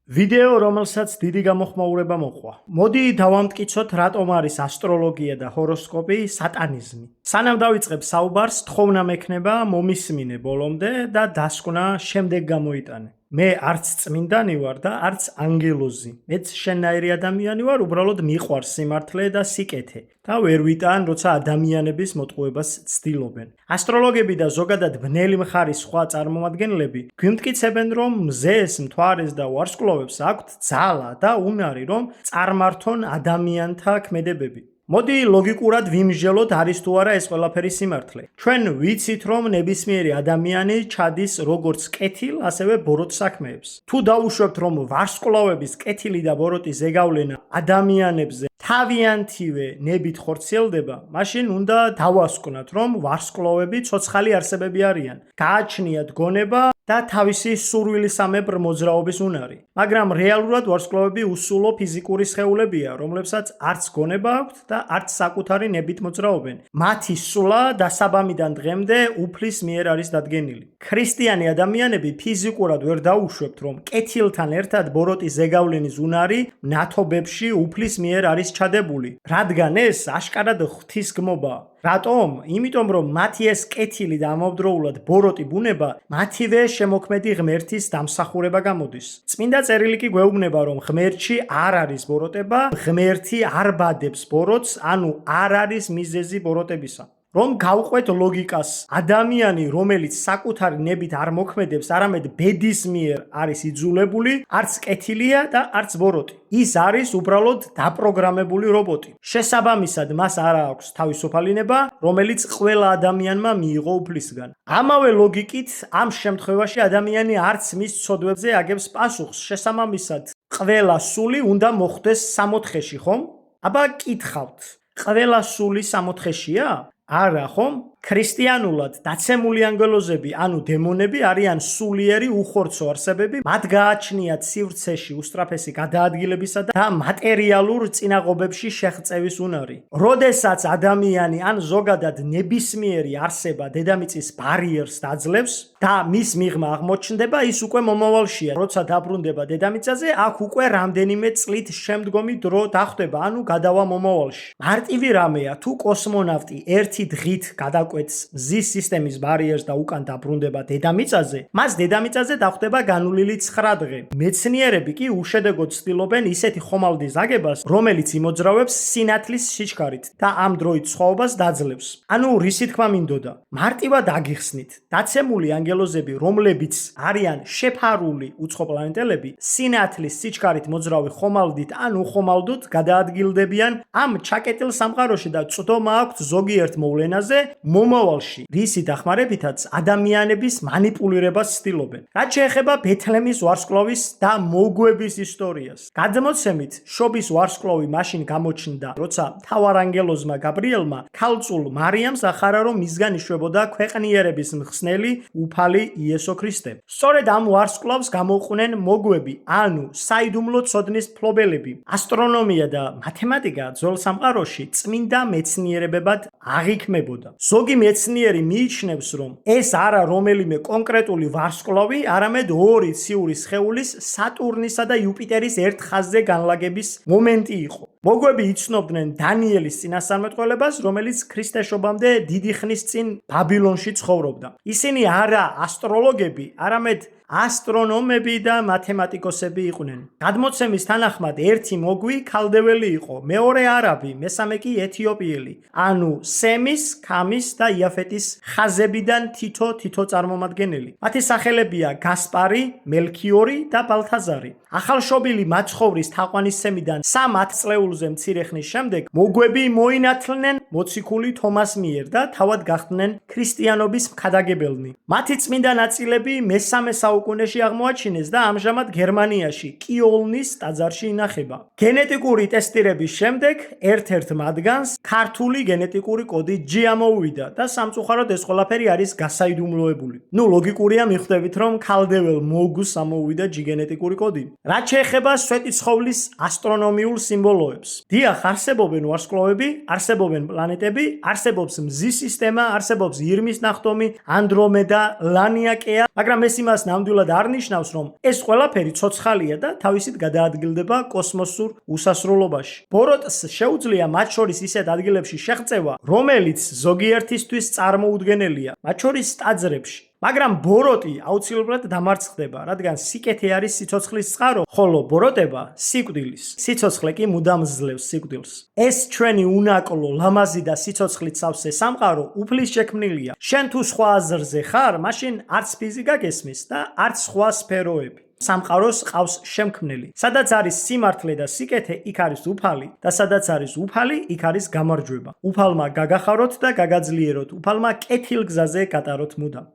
ვიდეო, რომელსაც დიდი გამოხმაურება მოყვა. მოდი დავამტკიცოთ, რატომ არის ასტროლოგია და ჰოროსკოპი სატანიზმი. სანამ დავიწყებ საუბარს, თხოვნა მექნება მომისმინე ბოლომდე და დასკვნა შემდეგ გამოიტანე. მე არც წმინდანი ვარ და არც ანგელოზი. მეც შენნაირი ადამიანი ვარ, უბრალოდ მიყვარს სიმართლე და სიკეთე და ვერ ვიტან, როცა ადამიანების მოტყუებას ცდილობენ. ასტროლოგები და ზოგადად ბნელი მხარის სხვა წარმომადგენლები გვიმტკიცებენ, რომ მზეს, მთვარეს და ვარსკვლავებს აქვთ ძალა და უნარი, რომ წარმართონ ადამიანთა ქმედებები. მოდი ლოგიკურად ვიმსჯელოთ, არის თუ არა ეს ყველაფერი სიმართლე. ჩვენ ვიცით, რომ ნებისმიერი ადამიანი ჩადის როგორც კეთილ, ასევე ბოროტ საქმეებს. თუ დავუშვებთ, რომ ვარსკვლავების კეთილი და ბოროტი ზეგავლენა ადამიანებზე თავიანთივე ნებით ხორციელდება, მაშინ უნდა დავასკვნათ, რომ ვარსკვლავები ცოცხალი არსებები არიან. გააჩნიათ გონება და თავისი სურვილისამებრ მოძრაობის უნარი. მაგრამ რეალურად ვარსკვლავები უსულო ფიზიკური სხეულებია, რომლებსაც არც გონება აქვთ და არც საკუთარი ნებით მოძრაობენ. მათი სულა დასაბამიდან დღემდე უფლის მიერ არის დადგენილი. ქრისტიანი ადამიანები ფიზიკურად ვერ დაუშვებთ, რომ კეთილთან ერთად ბოროტის ზეგავლენის უნარი ნათობებში უფლის მიერ არის ჩადებული, რადგან ეს აშკარად ღვთისგმობაა. რატომ? იმიტომ, რომ მათი ეს კეთილი და ამავდროულად ბოროტი ბუნება მათივე შემოქმედი ღმერთის დამსახურება გამოდის. წმინდა წერილი კი გვეუბნება, რომ ღმერთში არ არის ბოროტება, ღმერთი არ ბადებს ბოროტს, ანუ არ არის მიზეზი ბოროტებისა. რომ გავყვეთ ლოგიკას, ადამიანი, რომელიც საკუთარი ნებით არ მოქმედებს, არამედ ბედის მიერ არის იძულებული, არც კეთილია და არც ბოროტი. ის არის უბრალოდ დაპროგრამებული რობოტი. შესაბამისად, მას არ აქვს თავისუფალი ნება, რომელიც ყველა ადამიანმა მიიღო უფლისგან. ამავე ლოგიკით, ამ შემთხვევაში ადამიანი არც მის ცოდვებზე აგებს პასუხს. შესაბამისად, ყველა სული უნდა მოხვდეს სამოთხეში, ხომ? აბა კითხავთ, ყველა სული სამოთხეშია? არა, ხომ? ქრისტიანულად დაცემული ანგელოზები, ანუ დემონები არიან სულიერი უხორცო არსებები, მათ გააჩნიათ სივრცეში უსწრაფესი გადაადგილებისა და მატერიალურ წინაღობებში შეღწევის უნარი. როდესაც ადამიანი ან ზოგადად ნებისმიერი არსება დედამიწის ბარიერს დაძლევს და მის მიღმა აღმოჩნდება, ის უკვე მომავალშია. როცა დაბრუნდება დედამიწაზე, აქ უკვე რამდენიმე წლით შემდგომი დრო დახვდება, ანუ გადავა მომავალში. მარტივი რამეა, თუ კოსმონავტი ერთი დღით გადაკვეთს მზის სისტემის ბარიერს და უკან დაბრუნდება დედამიწაზე, მას დედამიწაზე დახვდება განვლილი 9 დღე. მეცნიერები კი უშედეგოდ ცდილობენ ისეთი ხომალდის აგებას, რომელიც იმოძრავებს სინათლის სიჩქარით და ამ დროით სხვაობას დაძლევს. ანუ რისი თქმა მინდოდა? მარტივად აგიხსნით, დაცემული ანგელოზები, რომლებიც არიან შეფარული უცხოპლანეტელები, სინათლის სიჩქარით მოძრავი ხომალდით ან უხომალდოდ გადაადგილდებიან ამ ჩაკეტილ სამყაროში და წვდომა აქვთ ზოგიერთ მოვლენაზე მომავალში, რისი დახმარებითაც ადამიანების მანიპულირებას ცდილობენ. რაც შეეხება ბეთლემის ვარსკვლავის და მოგვების ისტორიას. გადმოცემით, შობის ვარსკვლავი მაშინ გამოჩნდა, როცა მთავარანგელოზმა გაბრიელმა ქალწულ მარიამს ახარა, რომ მისგან იშვებოდა ქვეყნიერების მხსნელი უფალი იესო ქრისტე. სწორედ ამ ვარსკვლავს გამოყვნენ მოგვები, ანუ საიდუმლო ცოდნის მფლობელები. ასტრონომია და მათემატიკა ძველ სამყაროში წმინდა მეცნიერებებად აღიქმებოდა. ზოგი მეცნიერი მიიჩნევს, რომ ეს არა რომელიმე კონკრეტული ვარსკვლავი, არამედ ორი ციური სხეულის სატურნისა და იუპიტერის ერთ ხაზზე განლაგების მომენტი იყო. მოგვები იცნობდნენ დანიელის წინასწარმეტყველებას, რომელიც ქრისტეშობამდე დიდი ხნის წინ ბაბილონში ცხოვრობდა. ისინი არა ასტროლოგები, არამედ ასტრონომები და მათემატიკოსები იყვნენ. გადმოცემის თანახმად ერთი მოგვი ქალდეველი იყო, მეორე არაბი, მესამე კი ეთიოპიელი, ანუ სემის, ქამის და იაფეტის ხაზებიდან თითო წარმომადგენელი. მათი სახელებია გასპარი, მელქიორი და ბალთაზარი. ახალშობილი მაცხოვრის თაყვანისცემიდან 3 ათწლეულზე მცირე ხნის შემდეგ მოგვები მოინათლნენ მოციქული თომას მიერ და თავად გახდნენ ქრისტიანობის მქადაგებელნი. მათი წმინდა ნაწილები მესამე საუკუნეში აღმოაჩინეს და ამჟამად გერმანიაში, კიოლნის ტაძარში ინახება. გენეტიკური ტესტირების შემდეგ ერთ-ერთ მათგანს ქართული გენეტიკური კოდი G ამოუვიდა და სამწუხაროდ ეს ყველაფერი არის გასაიდუმლოებული. ლოგიკურია მიხვდებით, რომ ქალდეվել მოგუს ამოუვიდა G გენეტიკური კოდი. რაც შეეხება სვეტიცხოვლის ასტრონომიულ სიმბოლოებს. დიახ, არსებობენ ვარსკვლავები, არსებობენ პლანეტები, არსებობს მზის სისტემა, არსებობს ირმის ნახტომი, ანდრომედა, ლანიაკეა, მაგრამ ეს იმას ნამდვილად არ ნიშნავს, რომ ეს ყველაფერი ცოცხალია და თავისით გადაადგილდება კოსმოსურ უსასრულობაში. ბოროტს შეუძლია მათ შორის ისეთ ადგილებში შეღწევა, რომელიც ზოგიერთისთვის წარმოუდგენელია, მათ შორის ტაძრებში. მაგრამ ბოროტი აუცილებლად დამარცხდება, რადგან სიკეთე არის სიცოცხლის წყარო, ხოლო ბოროტება სიკვდილის. სიცოცხლე კი მუდამ ძლევს სიკვდილს. ეს ჩვენი უნაკლო, ლამაზი და სიცოცხლით სავსე სამყარო უფლის შექმნილია. შენ თუ სხვა აზრზე ხარ, მაშინ არც ფიზიკა გესმის და არც სხვა სფეროები. სამყაროს ყავს შემქმნელი. სადაც არის სიმართლე და სიკეთე, იქ არის უფალი და სადაც არის უფალი, იქ არის გამარჯვება. უფალმა გაგახაროთ და გაგაძლიეროთ, უფალმა კეთილ გზაზე გატაროთ მუდამ.